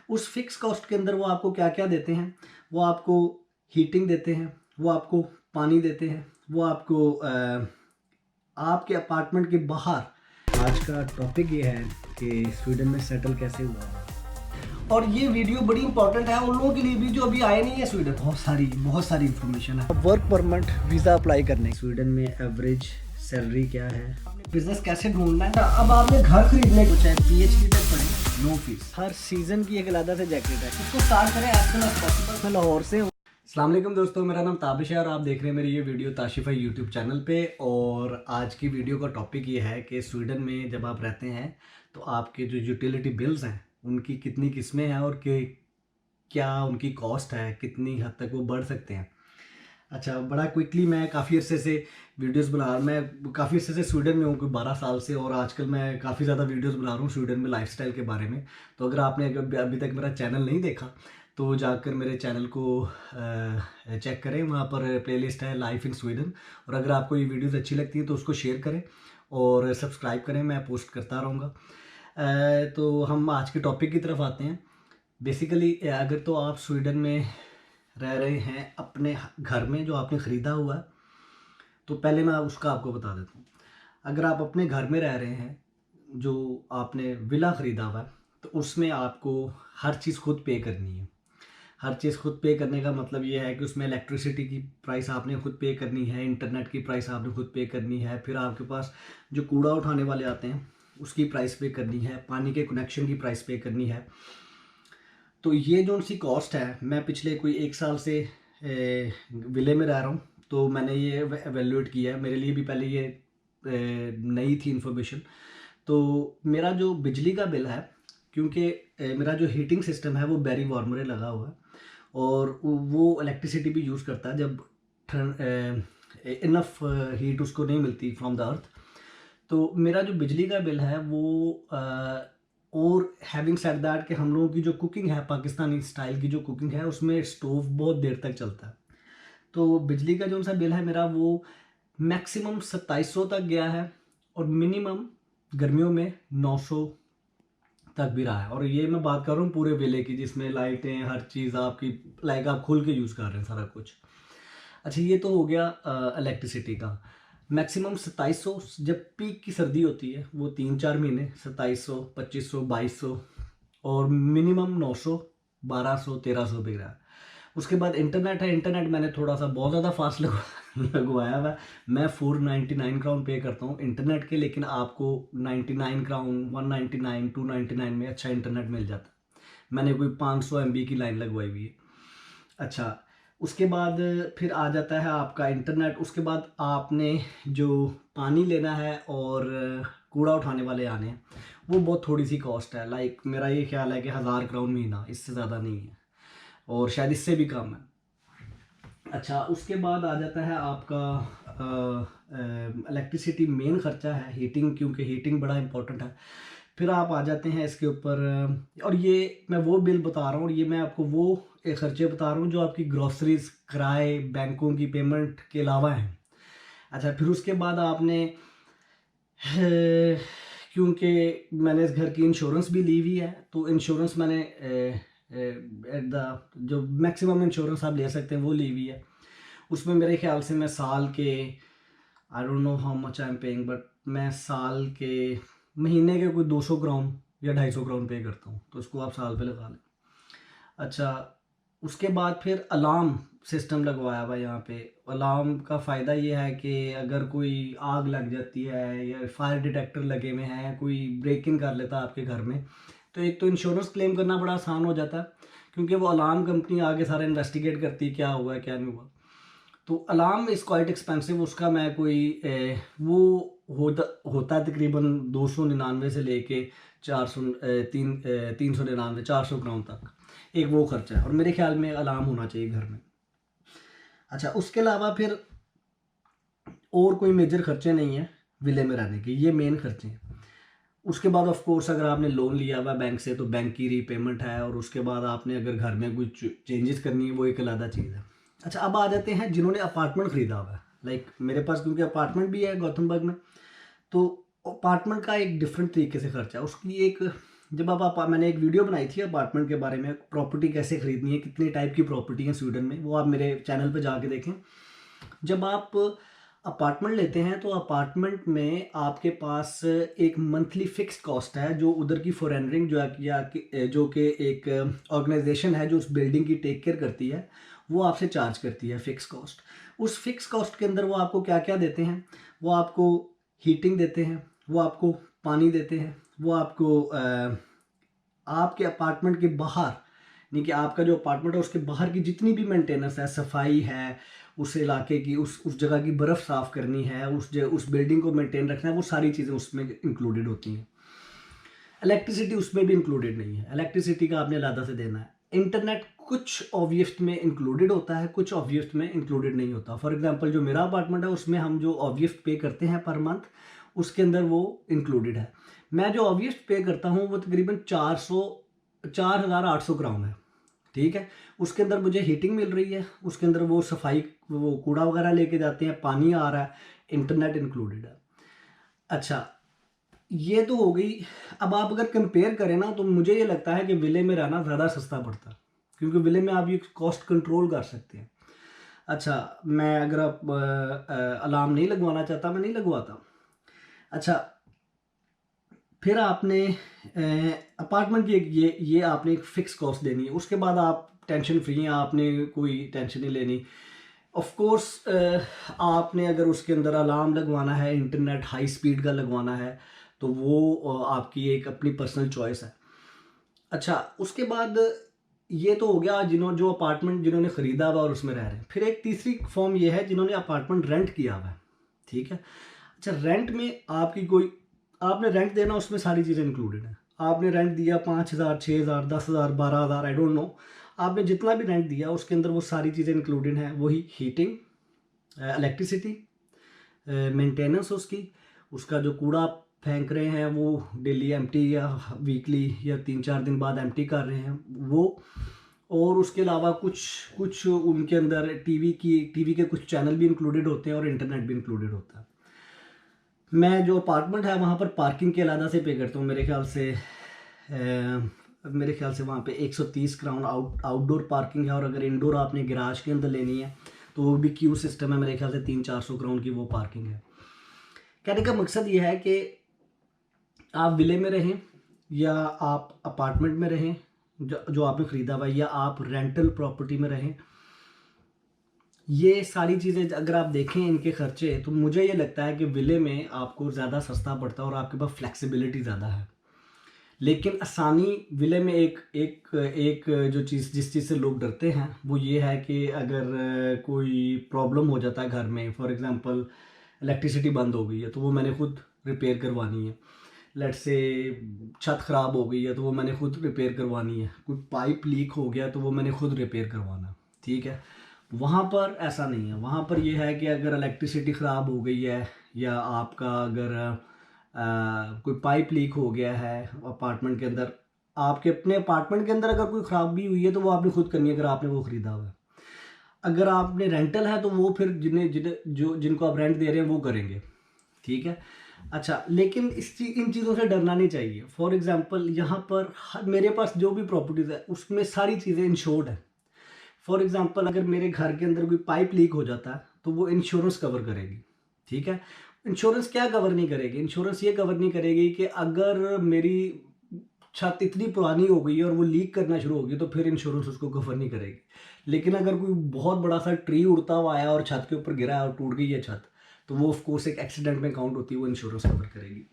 उस fix cost के अंदर वो आपको क्या क्या देते हैं? वो आपको हीटिंग देते हैं, वो आपको पानी देते हैं, वो आपको आपके अपार्टमेंट के बाहर। आज का टॉपिक ये है कि स्वीडन में सेटल कैसे हुआ। और ये वीडियो बड़ी इंपॉर्टेंट है उन लोगों के लिए भी जो अभी आए नहीं है स्वीडन। बहुत सारी इंफॉर्मेशन है। वर्क परमिट वीज़ा अप्लाई करने, स्वीडन में एवरेज सैलरी क्या है, बिजनेस कैसे ढूंढना है। अब आपने घर खरीदने को चाहे PhD तक पढ़े, नो फीस। हर सीजन की एक अलग से जैकेट है। इसको स्टार्ट करें एज सुन एज पॉसिबल। मैं लाहौर से हूँ। अस्सलाम वालेकुम दोस्तों, मेरा नाम ताबिश है और आप देख रहे हैं मेरी ये वीडियो ताशिफा यूट्यूब चैनल पे। और आज की वीडियो का टॉपिक ये है कि स्वीडन में जब आप रहते हैं तो आपके जो यूटिलिटी बिल्स हैं उनकी कितनी किस्में हैं और कि क्या उनकी कॉस्ट है, कितनी हद तक वो बढ़ सकते हैं। अच्छा, बड़ा क्विकली मैं काफ़ी अरसे से वीडियोस बना रहा हूँ। मैं काफ़ी अरसे से स्वीडन में हूँ, कोई 12 साल से, और आजकल मैं काफ़ी ज़्यादा वीडियोस बना रहा हूँ स्वीडन में लाइफस्टाइल के बारे में। तो अगर आपने अभी तक मेरा चैनल नहीं देखा तो जाकर मेरे चैनल को चेक करें, वहाँ पर प्लेलिस्ट है लाइफ इन स्वीडन। और अगर आपको ये वीडियोस अच्छी लगती हैं तो उसको शेयर करें और सब्सक्राइब करें, मैं पोस्ट करता रहूँगा। तो हम आज के टॉपिक की तरफ आते हैं। बेसिकली अगर तो आप स्वीडन में रह रहे हैं अपने घर में जो आपने ख़रीदा हुआ है, तो पहले मैं उसका आपको बता देता हूँ। अगर आप अपने घर में रह रहे हैं जो आपने विला ख़रीदा हुआ है, तो उसमें आपको हर चीज़ खुद पे करनी है। हर चीज़ खुद पे करने का मतलब ये है कि उसमें इलेक्ट्रिसिटी की प्राइस आपने खुद पे करनी है, इंटरनेट की प्राइस आपने खुद पे करनी है, फिर आपके पास जो कूड़ा उठाने वाले आते हैं उसकी प्राइस पे करनी है, पानी के कनेक्शन की प्राइस पे करनी है। तो ये जो उनकी कॉस्ट है, मैं पिछले कोई 1 साल से विले में रह रहा हूँ, तो मैंने ये एवेल्यूएट किया है। मेरे लिए भी पहले ये नई थी इन्फॉर्मेशन। तो मेरा जो बिजली का बिल है, क्योंकि मेरा जो हीटिंग सिस्टम है वो बैरी वार्मर लगा हुआ है और वो इलेक्ट्रिसिटी भी यूज़ करता है जब इनफ हीट उसको नहीं मिलती फ्रॉम द अर्थ। तो मेरा जो बिजली का बिल है वो और हैविंग सेड दैट कि हम लोगों की जो कुकिंग है, पाकिस्तानी स्टाइल की जो कुकिंग है, उसमें स्टोव बहुत देर तक चलता है। तो बिजली का जो सा बिल है मेरा वो मैक्सिमम 2700 तक गया है और मिनिमम गर्मियों में 900 तक भी रहा है। और ये मैं बात कर रहा हूँ पूरे विले की, जिसमें लाइटें, हर चीज़ आपकी लाइक आप खुल के यूज़ कर रहे हैं सारा कुछ। अच्छा, ये तो हो गया इलेक्ट्रिसिटी का। मैक्सिमम 2700। जब पीक की सर्दी होती है वो 3-4 महीने 2700, 2500, 2200, और मिनिमम 900, 1200, 1300 पे रहा। उसके बाद इंटरनेट है। इंटरनेट मैंने थोड़ा सा बहुत ज़्यादा फास्ट लगवाया हुआ है। मैं 499 क्राउन पे करता हूँ इंटरनेट के, लेकिन आपको 99 क्राउन, 199, 299 में अच्छा इंटरनेट मिल जाता है। मैंने कोई 500 MB की लाइन लगवाई हुई है। अच्छा, उसके बाद फिर आ जाता है आपका इंटरनेट। उसके बाद आपने जो पानी लेना है और कूड़ा उठाने वाले आने हैं, वो बहुत थोड़ी सी कॉस्ट है। लाइक मेरा ये ख्याल है कि 1000 क्राउन महीना, इससे ज़्यादा नहीं है, और शायद इससे भी कम है। अच्छा, उसके बाद आ जाता है आपका इलेक्ट्रिसिटी। मेन खर्चा है हीटिंग, क्योंकि हीटिंग बड़ा इंपॉर्टेंट है। फिर आप आ जाते हैं इसके ऊपर, और ये मैं वो बिल बता रहा हूँ और ये मैं आपको वो खर्चे बता रहा हूँ जो आपकी ग्रॉसरीज, किराए, बैंकों की पेमेंट के अलावा हैं। अच्छा, फिर उसके बाद आपने क्योंकि मैंने इस घर की इंश्योरेंस भी ली हुई है, तो इंश्योरेंस मैंने एट द जो मैक्सिमम इंश्योरेंस आप ले सकते हैं वो ली हुई है। उसमें मेरे ख्याल से मैं साल के, I don't know how much I am paying, but मैं साल के, महीने के कोई 200 क्राउन या 250 क्राउन पे करता हूँ, तो उसको आप साल पे लगा लें। अच्छा, उसके बाद फिर अलार्म सिस्टम लगवाया हुआ यहाँ पे। अलार्म का फ़ायदा ये है कि अगर कोई आग लग जाती है या फायर डिटेक्टर लगे हुए हैं, कोई ब्रेक इन कर लेता है आपके घर में, तो एक तो इंश्योरेंस क्लेम करना बड़ा आसान हो जाता है, क्योंकि वो अलार्म कंपनी आगे सारा इन्वेस्टिगेट करती है क्या हुआ है क्या नहीं हुआ। तो अलार्म इज़ क्वाइट एक्सपेंसिव। उसका मैं कोई वो होता है तकरीबन 299 से लेके 400, 399, 400 क्राउन तक एक वो खर्चा है, और मेरे ख्याल में अलार्म होना चाहिए घर में। अच्छा, उसके अलावा फिर और कोई मेजर खर्चे नहीं है विले में रहने के, ये मेन खर्चे हैं। उसके बाद ऑफ कोर्स अगर आपने लोन लिया हुआ बैंक से तो बैंक की रीपेमेंट है, और उसके बाद आपने अगर घर में कुछ चेंजेस करनी है वो एक अलग चीज़ है। अच्छा, अब आ जाते हैं जिन्होंने अपार्टमेंट ख़रीदा हुआ है। लाइक मेरे पास क्योंकि अपार्टमेंट भी है गौतमबर्ग में, तो अपार्टमेंट का एक डिफरेंट तरीके से खर्चा है। उसकी एक जब मैंने एक वीडियो बनाई थी अपार्टमेंट के बारे में, प्रॉपर्टी कैसे खरीदनी है, कितने टाइप की प्रॉपर्टी है स्वीडन में, वो आप मेरे चैनल पे जाके देखें। जब आप अपार्टमेंट लेते हैं तो अपार्टमेंट में आपके पास एक मंथली फिक्स्ड कॉस्ट है जो उधर की फॉरेनरिंग जो कि एक ऑर्गेनाइजेशन है जो उस बिल्डिंग की टेक केयर करती है, वो आपसे चार्ज करती है फिक्स कॉस्ट। उस फिक्स कॉस्ट के अंदर वो आपको क्या क्या देते हैं, वो आपको हीटिंग देते हैं, वो आपको पानी देते हैं, वो आपको आपके अपार्टमेंट के बाहर, यानी कि आपका जो अपार्टमेंट है उसके बाहर की जितनी भी मेंटेनेंस है, सफाई है, उस इलाके की, उस जगह की बर्फ़ साफ़ करनी है, उस बिल्डिंग को मेंटेन रखना है, वो सारी चीज़ें उसमें इंक्लूडेड होती हैं। इलेक्ट्रिसिटी उसमें भी इंक्लूडेड नहीं है, इलेक्ट्रिसिटी का आपने अलग से देना है। इंटरनेट कुछ ऑब्जेक्ट में इंक्लूडेड होता है, कुछ ऑब्जेक्ट में इंक्लूडेड नहीं होता। फॉर एग्जांपल जो मेरा अपार्टमेंट है उसमें हम जो ऑब्जेक्ट पे करते हैं पर मंथ, उसके अंदर वो इंक्लूडेड है। मैं जो ऑब्जेक्ट पे करता हूँ वो तकरीबन 4,800 क्राउन है, ठीक है। उसके अंदर मुझे हीटिंग मिल रही है, उसके अंदर वो सफाई, वो कूड़ा वगैरह लेके जाते हैं, पानी आ रहा है, इंटरनेट इंक्लूडेड है। अच्छा, ये तो हो गई। अब आप अगर कंपेयर करें ना तो मुझे ये लगता है कि विले में रहना ज़्यादा सस्ता पड़ता है, क्योंकि विले में आप ये कॉस्ट कंट्रोल कर सकते हैं। अच्छा, मैं अगर आप अलार्म नहीं लगवाना चाहता, मैं नहीं लगवाता। अच्छा, फिर आपने अपार्टमेंट की ये आपने एक फ़िक्स कॉस्ट देनी है, उसके बाद आप टेंशन फ्री हैं, आपने कोई टेंशन नहीं लेनी। ऑफ कोर्स आपने अगर उसके अंदर अलार्म लगवाना है, इंटरनेट हाई स्पीड का लगवाना है, तो वो आपकी एक अपनी पर्सनल चॉइस है। अच्छा, उसके बाद ये तो हो गया जो अपार्टमेंट जिन्होंने ख़रीदा हुआ और उसमें रह रहे हैं। फिर एक तीसरी फॉर्म ये है जिन्होंने अपार्टमेंट रेंट किया हुआ है, ठीक है। अच्छा, रेंट में आपने रेंट देना, उसमें सारी चीज़ें इंक्लूडेड हैं। आपने रेंट दिया 5,000, 6,000, 10,000, 12,000, आई डोंट नो, आपने जितना भी रेंट दिया उसके अंदर वो सारी चीज़ें इंक्लूडेड हैं। वही हीटिंग, इलेक्ट्रिसिटी, मेंटेनेंस उसका जो कूड़ा आप फेंक रहे हैं वो डेली एम्प्टी या वीकली या 3-4 दिन बाद एम्प्टी कर रहे हैं वो, और उसके अलावा कुछ उनके अंदर टीवी के कुछ चैनल भी इंक्लूडेड होते हैं और इंटरनेट भी इंक्लूडेड होता है। मैं जो अपार्टमेंट है वहाँ पर पार्किंग के अलग से पे करता हूँ। मेरे ख्याल से वहाँ पे 130 क्राउन आउटडोर पार्किंग है, और अगर इंडोर आपने गैराज के अंदर लेनी है तो वो भी क्यू सिस्टम है, मेरे ख्याल से 300-400 क्राउन की वो पार्किंग है। कहने का मकसद ये है कि आप विले में रहें या आप अपार्टमेंट में रहें जो आपने ख़रीदा हुआ, या आप रेंटल प्रॉपर्टी में रहें, ये सारी चीज़ें अगर आप देखें इनके खर्चे, तो मुझे ये लगता है कि विले में आपको ज़्यादा सस्ता पड़ता है और आपके पास फ्लेक्सिबिलिटी ज़्यादा है। लेकिन आसानी विले में एक जो जिस चीज़ से लोग डरते हैं वो ये है कि अगर कोई प्रॉब्लम हो जाता है घर में, फॉर एग्ज़ाम्पल इलेक्ट्रिसिटी बंद हो गई है तो वो मैंने खुद रिपेयर करवानी है। लेट्स से छत ख़राब हो गई है तो वो मैंने खुद रिपेयर करवानी है। कोई पाइप लीक हो गया तो वो मैंने खुद रिपेयर करवाना, ठीक है। वहाँ पर ऐसा नहीं है। वहाँ पर ये है कि अगर इलेक्ट्रिसिटी ख़राब हो गई है या आपका अगर कोई पाइप लीक हो गया है अपार्टमेंट के अंदर, आपके अपने अपार्टमेंट के अंदर अगर कोई ख़राबी हुई है तो वो आपने खुद करनी है, अगर आपने वो ख़रीदा हुआ है। अगर आपने रेंटल है तो वो फिर जिनको आप रेंट दे रहे हैं वो करेंगे, ठीक है। अच्छा, लेकिन इन चीज़ों से डरना नहीं चाहिए। फॉर एग्ज़ाम्पल यहाँ पर मेरे पास जो भी प्रॉपर्टीज़ है उसमें सारी चीज़ें इंश्योर्ड है। फॉर एग्ज़ाम्पल अगर मेरे घर के अंदर कोई पाइप लीक हो जाता है तो वो इंश्योरेंस कवर करेगी, ठीक है। इंश्योरेंस क्या कवर नहीं करेगी? इंश्योरेंस ये कवर नहीं करेगी कि अगर मेरी छत इतनी पुरानी हो गई है और वो लीक करना शुरू होगी तो फिर इंश्योरेंस उसको कवर नहीं करेगी। लेकिन अगर कोई बहुत बड़ा सा ट्री उड़ता हुआ आया और छत के ऊपर गिरा और टूट गई है छत, तो वो ऑफ कोर्स एक एक्सीडेंट में काउंट होती है, वो इंश्योरेंस कवर करेगी।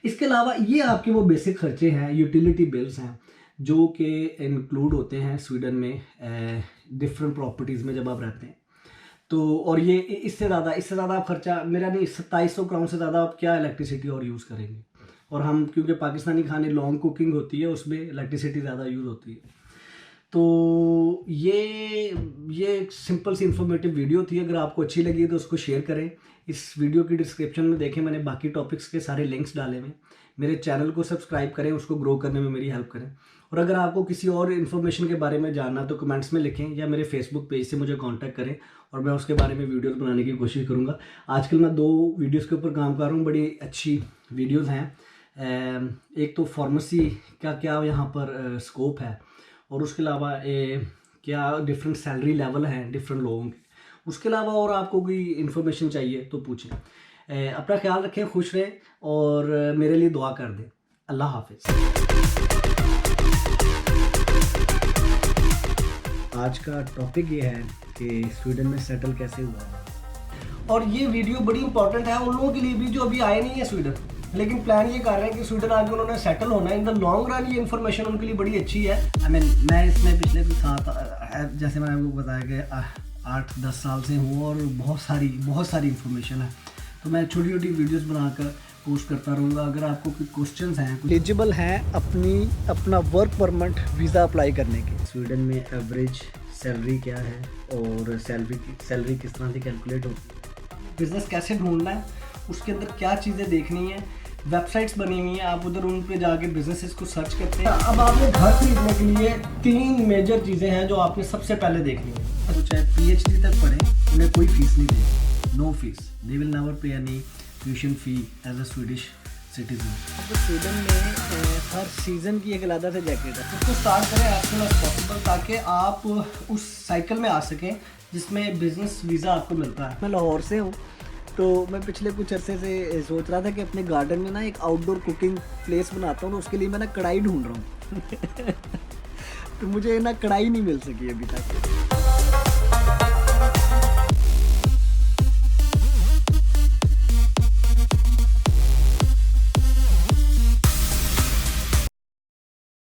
इसके अलावा ये आपके वो बेसिक खर्चे हैं, यूटिलिटी बिल्स हैं, जो कि इंक्लूड होते हैं स्वीडन में डिफरेंट प्रॉपर्टीज़ में जब आप रहते हैं। तो और ये इससे ज़्यादा आप खर्चा, मेरा नहीं, 2700 क्राउन से ज़्यादा आप क्या इलेक्ट्रिसिटी और यूज़ करेंगे। और हम क्योंकि पाकिस्तानी खाने लॉन्ग कुकिंग होती है, उसमें इलेक्ट्रिसिटी ज़्यादा यूज़ होती है। तो ये एक सिंपल सी इन्फॉर्मेटिव वीडियो थी। अगर आपको अच्छी लगी तो उसको शेयर करें। इस वीडियो की डिस्क्रिप्शन में देखें, मैंने बाकी टॉपिक्स के सारे लिंक्स डाले हुए। मेरे चैनल को सब्सक्राइब करें, उसको ग्रो करने में मेरी हेल्प करें। और अगर आपको किसी और इन्फॉर्मेशन के बारे में जानना तो कमेंट्स में लिखें या मेरे फेसबुक पेज से मुझे कांटेक्ट करें और मैं उसके बारे में वीडियोस बनाने की कोशिश करूँगा। आजकल मैं 2 वीडियोस के ऊपर काम कर रहा हूँ, बड़ी अच्छी वीडियोस हैं। एक तो फार्मेसी का क्या यहाँ पर स्कोप है, और उसके अलावा क्या डिफरेंट सैलरी लेवल हैं डिफरेंट लोगों के। उसके अलावा और आपको कोई इन्फॉर्मेशन चाहिए तो पूछें। अपना ख्याल रखें, खुश रहें और मेरे लिए दुआ कर दें। अल्लाह हाफिज़। आज का टॉपिक ये है कि स्वीडन में सेटल कैसे हुआ है, और ये वीडियो बड़ी इंपॉर्टेंट है उन लोगों के लिए भी जो अभी आए नहीं है स्वीडन, लेकिन प्लान ये कर रहे हैं कि स्वीडन आके उन्होंने सेटल होना है। इन द लॉन्ग रन ये इन्फॉर्मेशन उनके लिए बड़ी अच्छी है। मैं इसमें पिछले जैसे मैंने आपको बताया कि 8-10 साल से हूँ और बहुत सारी इन्फॉर्मेशन है, तो मैं छोटी छोटी वीडियोस बनाकर पोस्ट करता रहूँगा। अगर आपको कोई क्वेश्चंस हैं, एलिजिबल हैं अपना वर्क परमिट वीज़ा अप्लाई करने के, स्वीडन में एवरेज सैलरी क्या है और सैलरी किस तरह से कैलकुलेट होती है, बिज़नेस कैसे ढूंढना है, उसके अंदर क्या चीज़ें देखनी है, वेबसाइट्स बनी हुई हैं, आप उधर उन पे जाके बिजनेसेस को सर्च करते हैं। अब आपने घर खरीदने के लिए 3 मेजर चीज़ें हैं जो आपने सबसे पहले देखनी है। तो चाहे PhD तक पढ़ें, उन्हें कोई फीस नहीं देगी, no fees, they will never pay any tuition fee as a Swedish citizen. तो स्वीडन में हर सीज़न की एक अलग से जैकेट है, उसको स्टार्ट करें एज सुन एज पॉसिबल ताकि आप उस साइकिल में आ सकें जिसमें बिज़नेस वीज़ा आपको मिलता है। मैं लाहौर से हूँ, तो मैं पिछले कुछ अरसे से सोच रहा था कि अपने गार्डन में ना एक आउटडोर कुकिंग प्लेस बनाता हूँ, तो उसके लिए मैं ना कढ़ाई ढूंढ रहा हूँ तो मुझे ना कढ़ाई नहीं मिल सकी अभी तक।